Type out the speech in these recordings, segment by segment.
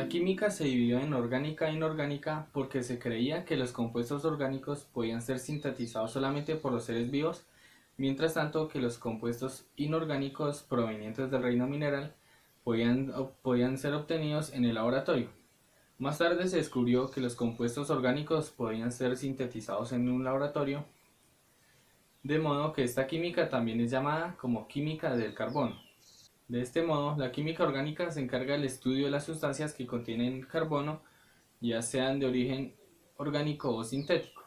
química se dividió en orgánica e inorgánica porque se creía que los compuestos orgánicos podían ser sintetizados solamente por los seres vivos, mientras tanto que los compuestos inorgánicos provenientes del reino mineral podían ser obtenidos en el laboratorio. Más tarde se descubrió que los compuestos orgánicos podían ser sintetizados en un laboratorio, de modo que esta química también es llamada como química del carbono. De este modo, la química orgánica se encarga del estudio de las sustancias que contienen carbono, ya sean de origen orgánico o sintético.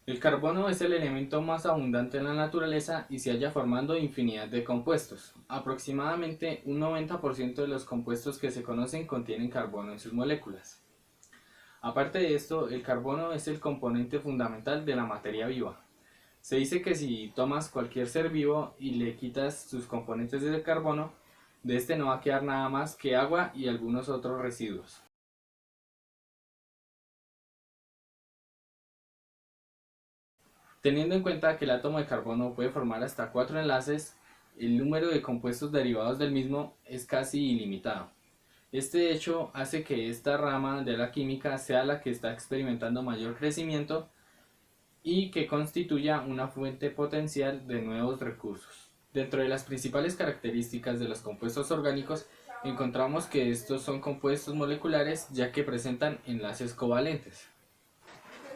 El carbono es el elemento más abundante en la naturaleza y se halla formando infinidad de compuestos. Aproximadamente un 90% de los compuestos que se conocen contienen carbono en sus moléculas. Aparte de esto, el carbono es el componente fundamental de la materia viva. Se dice que si tomas cualquier ser vivo y le quitas sus componentes de carbono, de este no va a quedar nada más que agua y algunos otros residuos. Teniendo en cuenta que el átomo de carbono puede formar hasta 4 enlaces, el número de compuestos derivados del mismo es casi ilimitado. Este hecho hace que esta rama de la química sea la que está experimentando mayor crecimiento y que constituya una fuente potencial de nuevos recursos. Dentro de las principales características de los compuestos orgánicos encontramos que estos son compuestos moleculares ya que presentan enlaces covalentes.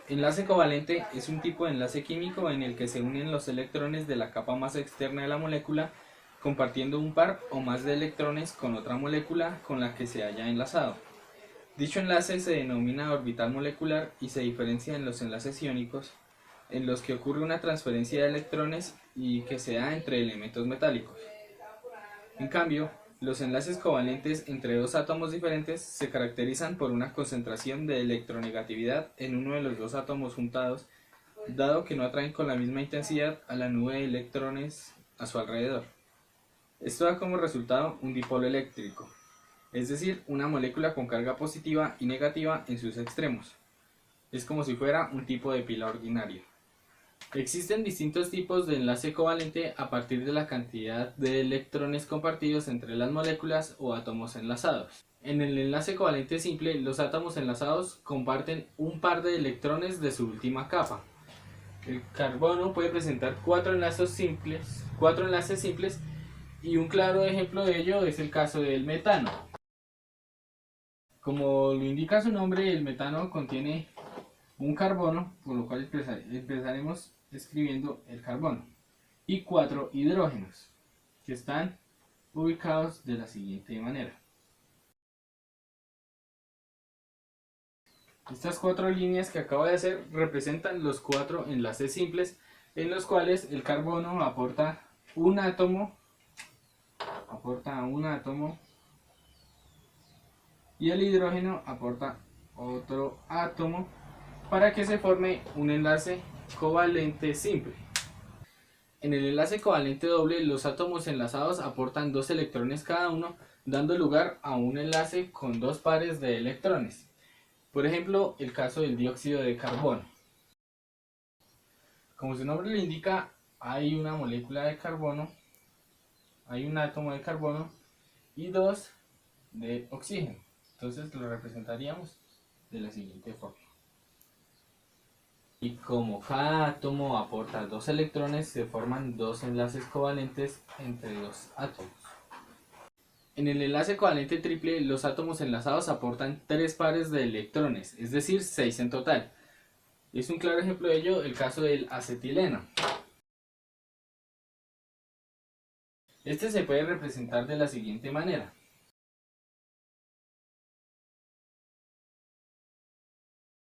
Enlace covalente es un tipo de enlace químico en el que se unen los electrones de la capa más externa de la molécula compartiendo un par o más de electrones con otra molécula con la que se haya enlazado. Dicho enlace se denomina orbital molecular y se diferencia en los enlaces iónicos, en los que ocurre una transferencia de electrones y que se da entre elementos metálicos. En cambio, los enlaces covalentes entre dos átomos diferentes se caracterizan por una concentración de electronegatividad en uno de los dos átomos juntados, dado que no atraen con la misma intensidad a la nube de electrones a su alrededor. Esto da como resultado un dipolo eléctrico, es decir, una molécula con carga positiva y negativa en sus extremos. Es como si fuera un tipo de pila ordinaria. Existen distintos tipos de enlace covalente a partir de la cantidad de electrones compartidos entre las moléculas o átomos enlazados. En el enlace covalente simple, los átomos enlazados comparten un par de electrones de su última capa. El carbono puede presentar cuatro enlaces simples y un claro ejemplo de ello es el caso del metano. Como lo indica su nombre, el metano contiene un carbono, por lo cual empezaremos escribiendo el carbono, y 4 hidrógenos, que están ubicados de la siguiente manera. Estas 4 líneas que acabo de hacer representan los 4 enlaces simples en los cuales el carbono aporta un átomo y el hidrógeno aporta otro átomo para que se forme un enlace covalente simple. En el enlace covalente doble, los átomos enlazados aportan 2 electrones cada uno, dando lugar a un enlace con 2 pares de electrones. Por ejemplo, el caso del dióxido de carbono. Como su nombre le indica, hay una molécula de carbono, hay un átomo de carbono y 2 de oxígeno. Entonces lo representaríamos de la siguiente forma. Y como cada átomo aporta 2 electrones, se forman 2 enlaces covalentes entre 2 átomos. En el enlace covalente triple, los átomos enlazados aportan 3 pares de electrones, es decir, 6 en total. Es un claro ejemplo de ello el caso del acetileno. Este se puede representar de la siguiente manera.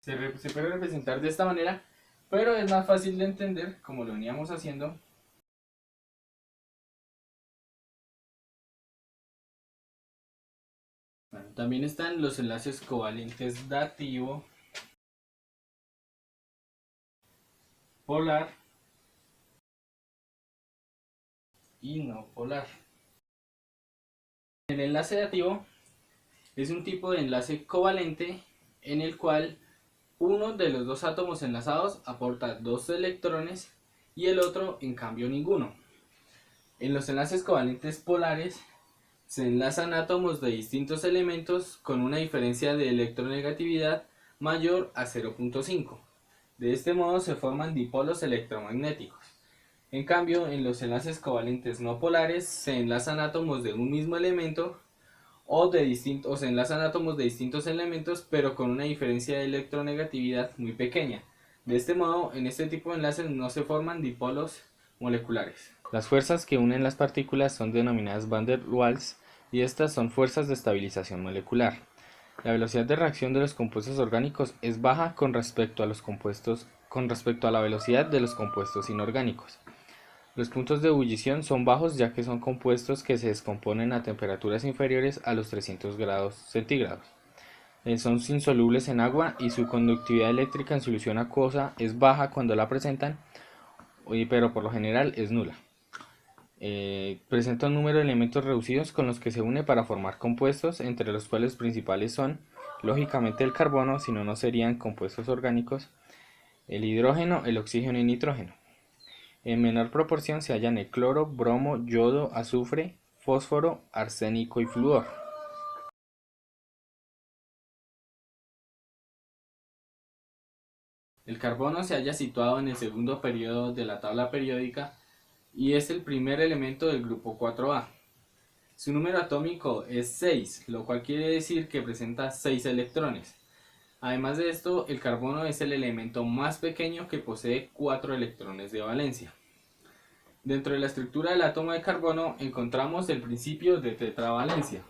Se puede representar de esta manera, pero es más fácil de entender como lo veníamos haciendo. Bueno, también están los enlaces covalentes dativo, polar y no polar. El enlace dativo es un tipo de enlace covalente en el cual uno de los dos átomos enlazados aporta 2 electrones y el otro en cambio ninguno. En los enlaces covalentes polares se enlazan átomos de distintos elementos con una diferencia de electronegatividad mayor a 0.5. De este modo se forman dipolos electromagnéticos. En cambio, en los enlaces covalentes no polares se enlazan átomos de un mismo elemento o se enlazan átomos de distintos elementos, pero con una diferencia de electronegatividad muy pequeña. De este modo, en este tipo de enlaces no se forman dipolos moleculares. Las fuerzas que unen las partículas son denominadas van der Waals y estas son fuerzas de estabilización molecular. La velocidad de reacción de los compuestos orgánicos es baja con respecto a la velocidad de los compuestos inorgánicos. Los puntos de ebullición son bajos ya que son compuestos que se descomponen a temperaturas inferiores a los 300 grados centígrados. Son insolubles en agua y su conductividad eléctrica en solución acuosa es baja cuando la presentan, pero por lo general es nula. Presenta un número de elementos reducidos con los que se une para formar compuestos, entre los cuales los principales son, lógicamente, el carbono, si no, no serían compuestos orgánicos, el hidrógeno, el oxígeno y nitrógeno. En menor proporción se hallan el cloro, bromo, yodo, azufre, fósforo, arsénico y flúor. El carbono se halla situado en el segundo periodo de la tabla periódica y es el primer elemento del grupo 4A. Su número atómico es 6, lo cual quiere decir que presenta 6 electrones. Además de esto, el carbono es el elemento más pequeño que posee 4 electrones de valencia. Dentro de la estructura del átomo de carbono encontramos el principio de tetravalencia.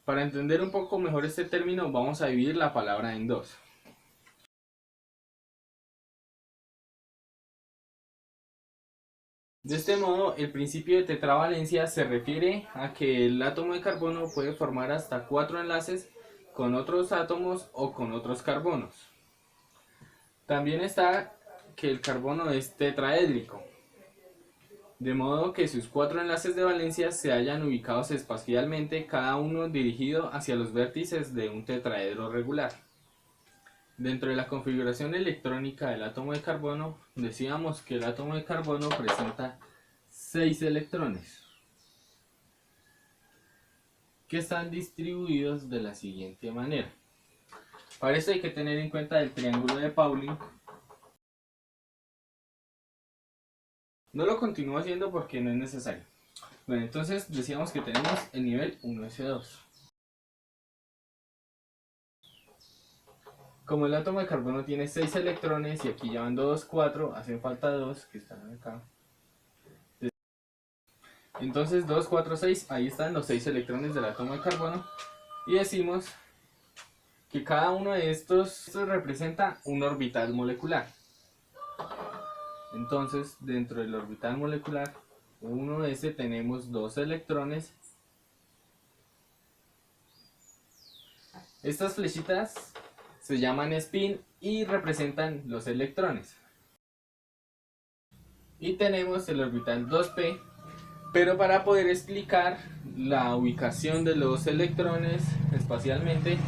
Para entender un poco mejor este término, vamos a dividir la palabra en dos. De este modo, el principio de tetravalencia se refiere a que el átomo de carbono puede formar hasta 4 enlaces con otros átomos o con otros carbonos. También está que el carbono es tetraédrico, de modo que sus 4 enlaces de valencia se hallan ubicados espacialmente, cada uno dirigido hacia los vértices de un tetraedro regular. Dentro de la configuración electrónica del átomo de carbono, decíamos que el átomo de carbono presenta 6 electrones, que están distribuidos de la siguiente manera. Para esto hay que tener en cuenta el triángulo de Pauling. No lo continúo haciendo porque no es necesario. Bueno, entonces decíamos que tenemos el nivel 1s2. Como el átomo de carbono tiene 6 electrones y aquí ya van 2, 4, hacen falta 2 que están acá. Entonces 2, 4, 6, ahí están los 6 electrones del átomo de carbono. Y decimos que cada uno de estos representa un orbital molecular. Entonces dentro del orbital molecular 1s tenemos 2 electrones. Estas flechitas se llaman spin y representan los electrones. Y tenemos el orbital 2p, pero para poder explicar la ubicación de los electrones espacialmente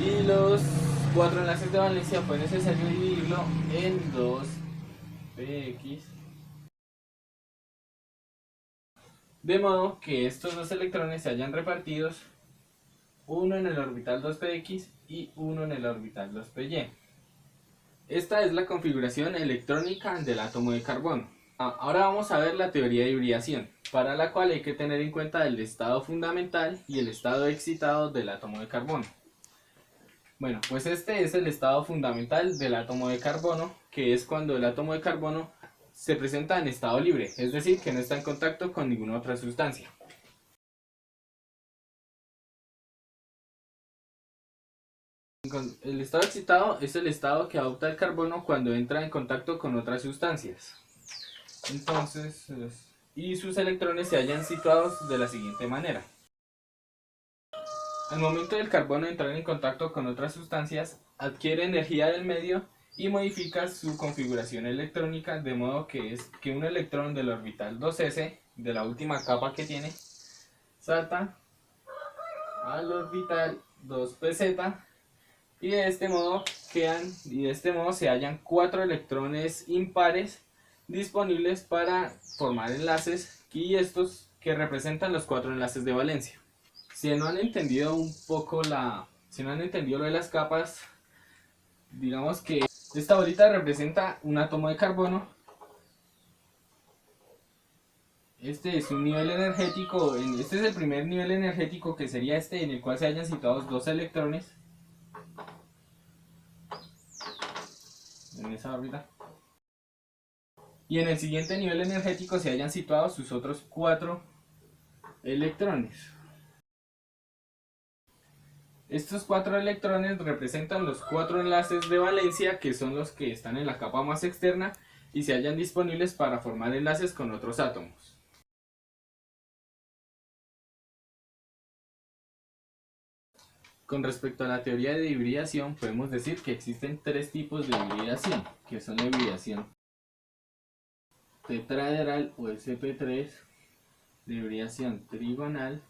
y los 4 enlaces de valencia fue necesario dividirlo en 2px, de modo que estos dos electrones se hayan repartidos, uno en el orbital 2px y uno en el orbital 2py. Esta es la configuración electrónica del átomo de carbono. Ahora vamos a ver la teoría de hibridación, para la cual hay que tener en cuenta el estado fundamental y el estado excitado del átomo de carbono. Bueno, pues este es el estado fundamental del átomo de carbono, que es cuando el átomo de carbono se presenta en estado libre, es decir, que no está en contacto con ninguna otra sustancia. El estado excitado es el estado que adopta el carbono cuando entra en contacto con otras sustancias. Entonces, y sus electrones se hallan situados de la siguiente manera. Al momento del carbono entrar en contacto con otras sustancias, adquiere energía del medio y modifica su configuración electrónica, de modo que un electrón del orbital 2s, de la última capa que tiene, salta al orbital 2pz y de este modo se hallan 4 electrones impares disponibles para formar enlaces, y estos que representan los 4 enlaces de valencia. Si no han entendido si no han entendido lo de las capas, digamos que esta bolita representa un átomo de carbono. Este es un nivel energético, este es el primer nivel energético, que sería este, en el cual se hayan situados 2 electrones en esa órbita. Y en el siguiente nivel energético se hayan situado sus otros 4 electrones. Estos 4 electrones representan los 4 enlaces de valencia, que son los que están en la capa más externa y se hallan disponibles para formar enlaces con otros átomos. Con respecto a la teoría de hibridación, podemos decir que existen 3 tipos de hibridación, que son la hibridación tetraedral o sp3, la hibridación trigonal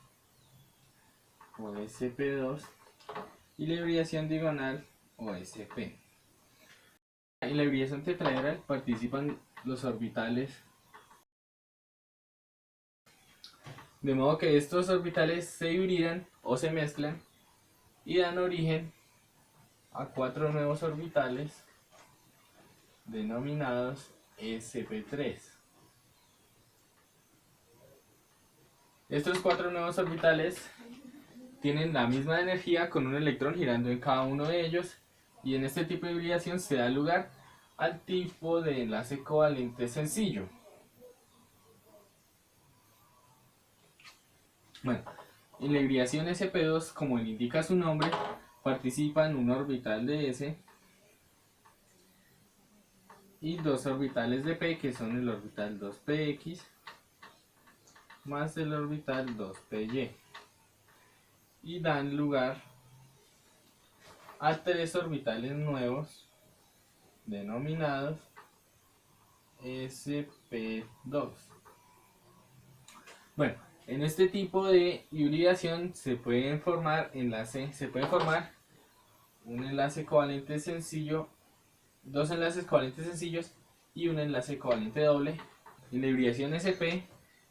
o sp2 y la hibridación digonal o sp. En la hibridación tetraedral participan los orbitales, de modo que estos orbitales se hibridan o se mezclan y dan origen a 4 nuevos orbitales denominados sp3. Estos 4 nuevos orbitales tienen la misma energía, con un electrón girando en cada uno de ellos, y en este tipo de hibridación se da lugar al tipo de enlace covalente sencillo. Bueno, en la hibridación sp2, como le indica su nombre, participan un orbital de s y 2 orbitales de p, que son el orbital 2px más el orbital 2py, y dan lugar a 3 orbitales nuevos denominados sp2. Bueno, en este tipo de hibridación se puede formar un enlace covalente sencillo, 2 enlaces covalentes sencillos y un enlace covalente doble. En la hibridación sp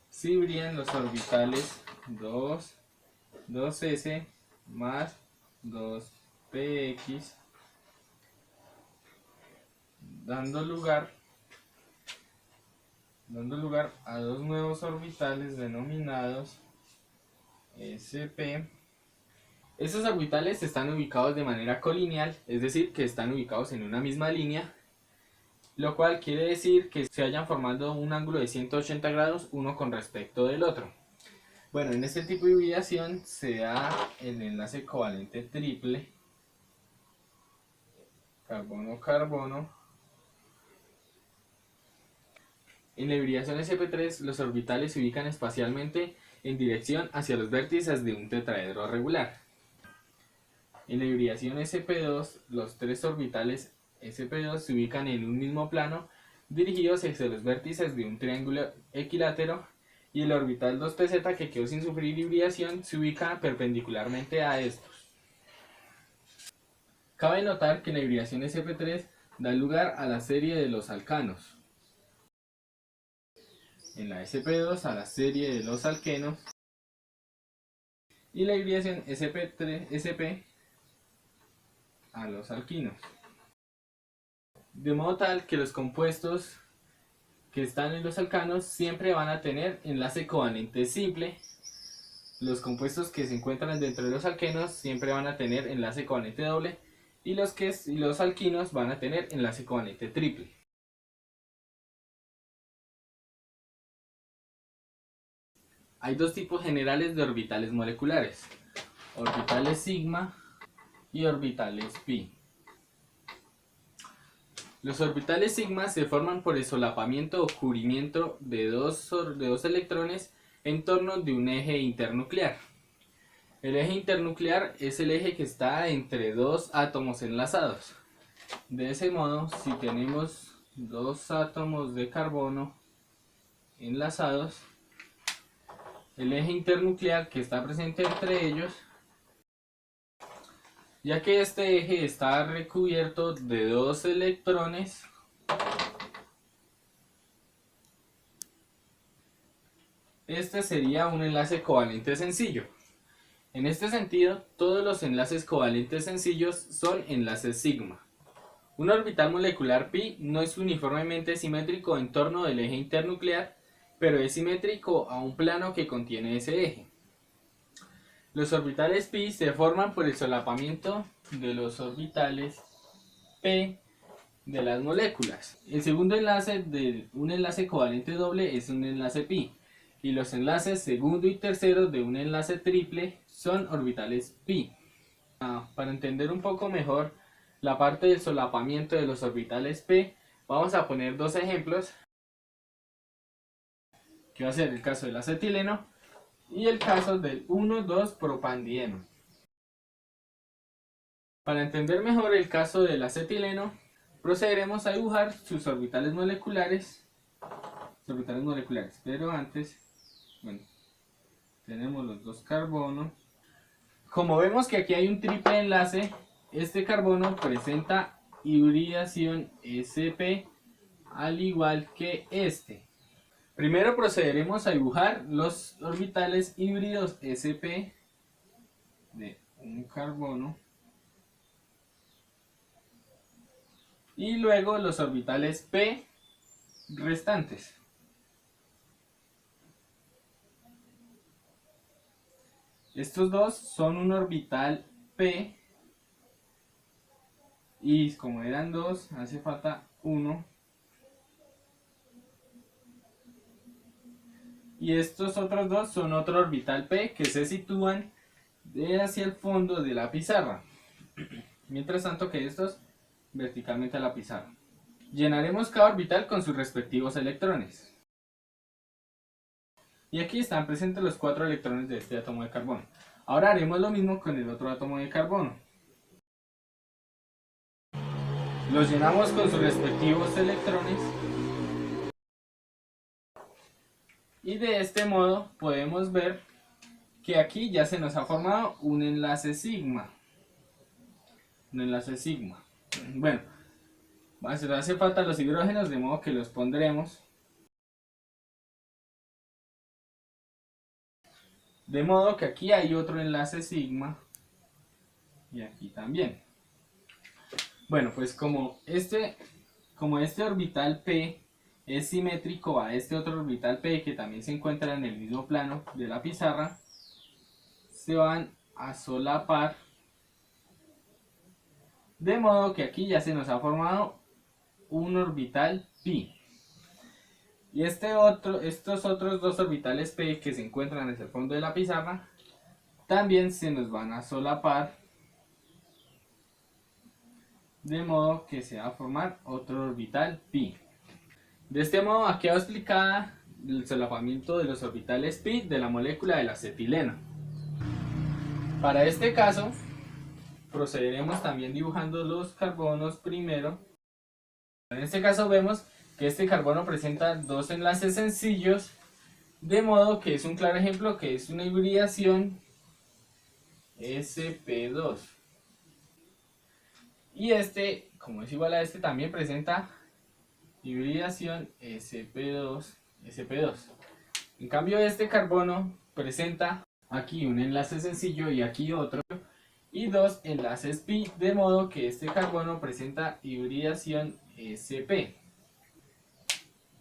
se hibridan los orbitales 2s más 2px, dando lugar a 2 nuevos orbitales denominados sp. Estos orbitales están ubicados de manera colineal, es decir, que están ubicados en una misma línea, lo cual quiere decir que se hayan formando un ángulo de 180 grados uno con respecto del otro. Bueno, en este tipo de hibridación se da el enlace covalente triple, carbono-carbono. En la hibridación sp3, los orbitales se ubican espacialmente en dirección hacia los vértices de un tetraedro regular. En la hibridación sp2, los 3 orbitales sp2 se ubican en un mismo plano, dirigidos hacia los vértices de un triángulo equilátero, y el orbital 2pz, que quedó sin sufrir hibridación, se ubica perpendicularmente a estos. Cabe notar que la hibridación sp3 da lugar a la serie de los alcanos, en la sp2 a la serie de los alquenos, y la hibridación sp a los alquinos. De modo tal que los compuestos que están en los alcanos siempre van a tener enlace covalente simple. Los compuestos que se encuentran dentro de los alquenos siempre van a tener enlace covalente doble, y los alquinos van a tener enlace covalente triple. Hay 2 tipos generales de orbitales moleculares: orbitales sigma y orbitales pi. Los orbitales sigma se forman por el solapamiento o cubrimiento de dos electrones en torno de un eje internuclear. El eje internuclear es el eje que está entre 2 átomos enlazados. De ese modo, si tenemos 2 átomos de carbono enlazados, el eje internuclear que está presente entre ellos, ya que este eje está recubierto de 2 electrones, este sería un enlace covalente sencillo. En este sentido, todos los enlaces covalentes sencillos son enlaces sigma. Un orbital molecular pi no es uniformemente simétrico en torno del eje internuclear, pero es simétrico a un plano que contiene ese eje. Los orbitales pi se forman por el solapamiento de los orbitales p de las moléculas. El segundo enlace de un enlace covalente doble es un enlace pi, y los enlaces segundo y tercero de un enlace triple son orbitales pi. Para entender un poco mejor la parte del solapamiento de los orbitales p, vamos a poner dos ejemplos, que va a ser el caso del acetileno y el caso del 1,2-propandieno. Para entender mejor el caso del acetileno, procederemos a dibujar sus orbitales moleculares. Pero antes, bueno, tenemos los dos carbonos. Como vemos que aquí hay un triple enlace, este carbono presenta hibridación sp al igual que este. Primero procederemos a dibujar los orbitales híbridos sp de un carbono y luego los orbitales p restantes. Estos dos son un orbital p y como eran dos hace falta uno, y estos otros dos son otro orbital p que se sitúan hacia el fondo de la pizarra, mientras tanto que estos verticalmente a la pizarra. Llenaremos cada orbital con sus respectivos electrones. Y aquí están presentes los 4 electrones de este átomo de carbono. Ahora haremos lo mismo con el otro átomo de carbono. Los llenamos con sus respectivos electrones. Y de este modo podemos ver que aquí ya se nos ha formado un enlace sigma. Bueno, hace falta los hidrógenos, de modo que los pondremos. De modo que aquí hay otro enlace sigma y aquí también. Bueno, pues como este orbital p es simétrico a este otro orbital p que también se encuentra en el mismo plano de la pizarra, se van a solapar, de modo que aquí ya se nos ha formado un orbital pi. Y estos otros dos orbitales p que se encuentran en el fondo de la pizarra también se nos van a solapar, de modo que se va a formar otro orbital pi. De este modo aquí quedado explicada el solapamiento de los orbitales pi de la molécula del acetileno. Para este caso procederemos también dibujando los carbonos primero. En este caso vemos que este carbono presenta dos enlaces sencillos, de modo que es un claro ejemplo que es una hibridación sp2. Y este, como es igual a este, también presenta hibridación sp2. En cambio este carbono presenta aquí un enlace sencillo y aquí otro, y dos enlaces pi, de modo que este carbono presenta hibridación sp.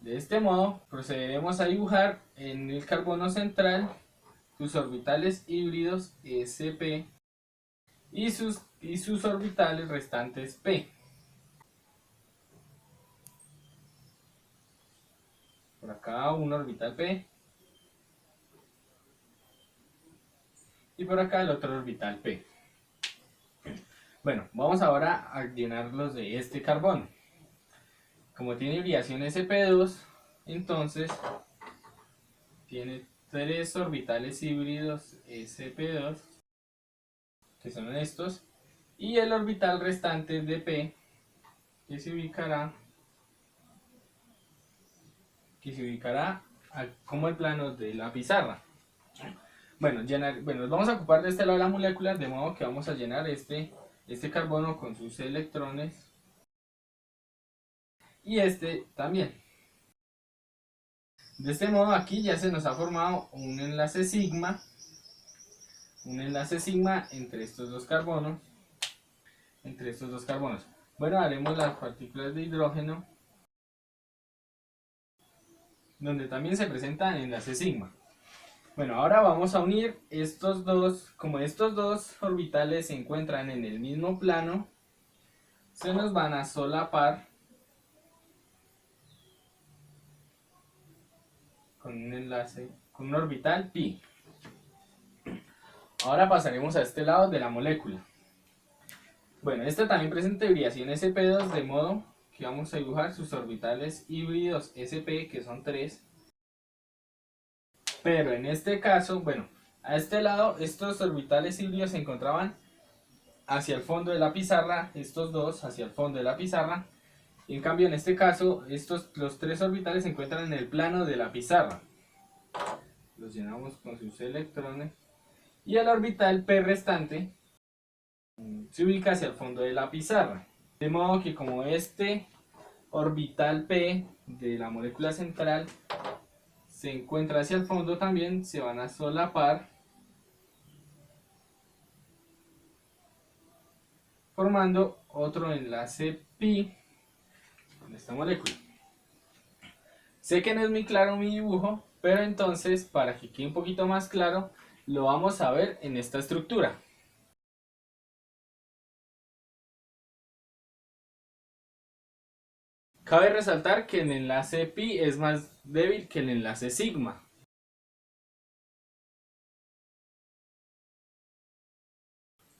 De este modo procederemos a dibujar en el carbono central sus orbitales híbridos sp y sus orbitales restantes p. Por acá un orbital p y por acá el otro orbital p. Bueno, vamos ahora a llenarlos de este carbono. Como tiene hibridación sp2, entonces tiene tres orbitales híbridos sp2, que son estos, y el orbital restante de p, que se ubicará como el plano de la pizarra. Bueno, nos vamos a ocupar de este lado de la molécula, de modo que vamos a llenar este carbono con sus electrones y este también. De este modo aquí ya se nos ha formado un enlace sigma entre estos dos carbonos. Bueno, haremos las partículas de hidrógeno, donde también se presentan enlaces sigma. Bueno, ahora vamos a unir estos dos. Como estos dos orbitales se encuentran en el mismo plano, se nos van a solapar con un enlace, con un orbital pi. Ahora pasaremos a este lado de la molécula. Bueno, esta también presenta hibridación sp2, de modo que vamos a dibujar sus orbitales híbridos sp, que son 3. Pero en este caso, bueno, a este lado estos orbitales híbridos se encontraban hacia el fondo de la pizarra, estos dos hacia el fondo de la pizarra. Y en cambio en este caso, los 3 orbitales se encuentran en el plano de la pizarra. Los llenamos con sus electrones. Y el orbital p restante se ubica hacia el fondo de la pizarra. De modo que como este orbital p de la molécula central se encuentra hacia el fondo, también se van a solapar, formando otro enlace pi en esta molécula. Sé que no es muy claro mi dibujo, pero entonces, para que quede un poquito más claro, lo vamos a ver en esta estructura. Cabe resaltar que el enlace pi es más débil que el enlace sigma.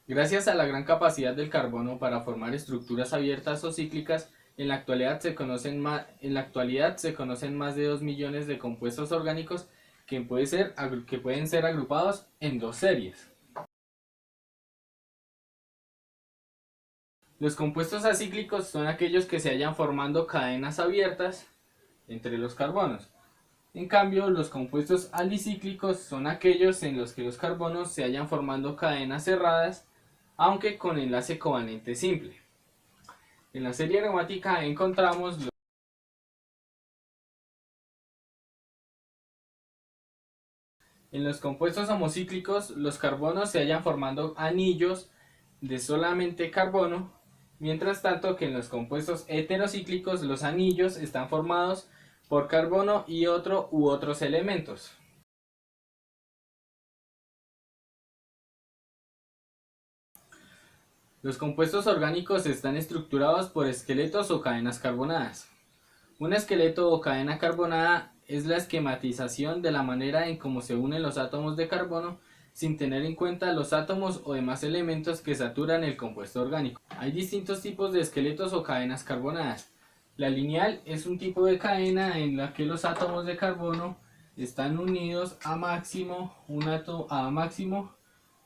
Gracias a la gran capacidad del carbono para formar estructuras abiertas o cíclicas, en la actualidad se conocen más de 2 millones de compuestos orgánicos que pueden ser agrupados en 2 series. Los compuestos acíclicos son aquellos que se hallan formando cadenas abiertas entre los carbonos. En cambio, los compuestos alicíclicos son aquellos en los que los carbonos se hallan formando cadenas cerradas, aunque con enlace covalente simple. En la serie aromática encontramos en los compuestos homocíclicos, los carbonos se hallan formando anillos de solamente carbono, mientras tanto que en los compuestos heterocíclicos los anillos están formados por carbono y otros elementos. Los compuestos orgánicos están estructurados por esqueletos o cadenas carbonadas. Un esqueleto o cadena carbonada es la esquematización de la manera en cómo se unen los átomos de carbono sin tener en cuenta los átomos o demás elementos que saturan el compuesto orgánico. Hay distintos tipos de esqueletos o cadenas carbonadas. La lineal es un tipo de cadena en la que los átomos de carbono están unidos a máximo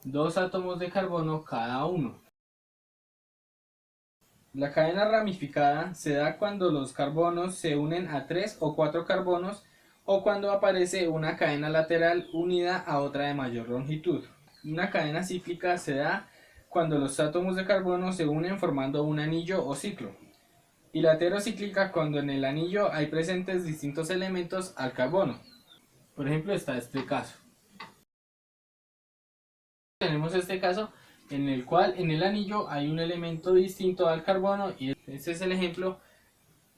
2 átomos de carbono cada uno. La cadena ramificada se da cuando los carbonos se unen a 3 o 4 carbonos o cuando aparece una cadena lateral unida a otra de mayor longitud. Una cadena cíclica se da cuando los átomos de carbono se unen formando un anillo o ciclo. Y la heterocíclica cuando en el anillo hay presentes distintos elementos al carbono. Por ejemplo, está este caso. Tenemos este caso en el cual en el anillo hay un elemento distinto al carbono y este es el ejemplo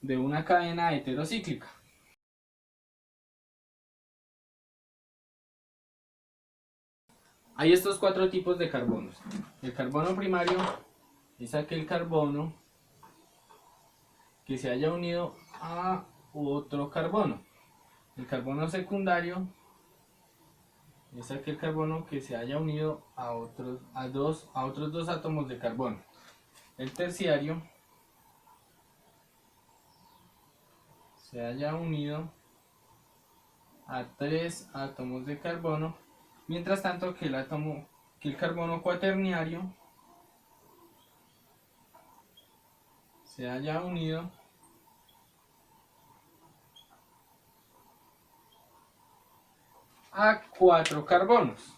de una cadena heterocíclica. Hay estos 4 tipos de carbonos. El carbono primario es aquel carbono que se haya unido a otro carbono. El carbono secundario es aquel carbono que se haya unido a otros dos átomos de carbono. El terciario se haya unido a 3 átomos de carbono, mientras tanto que el carbono cuaternario se haya unido a 4 carbonos.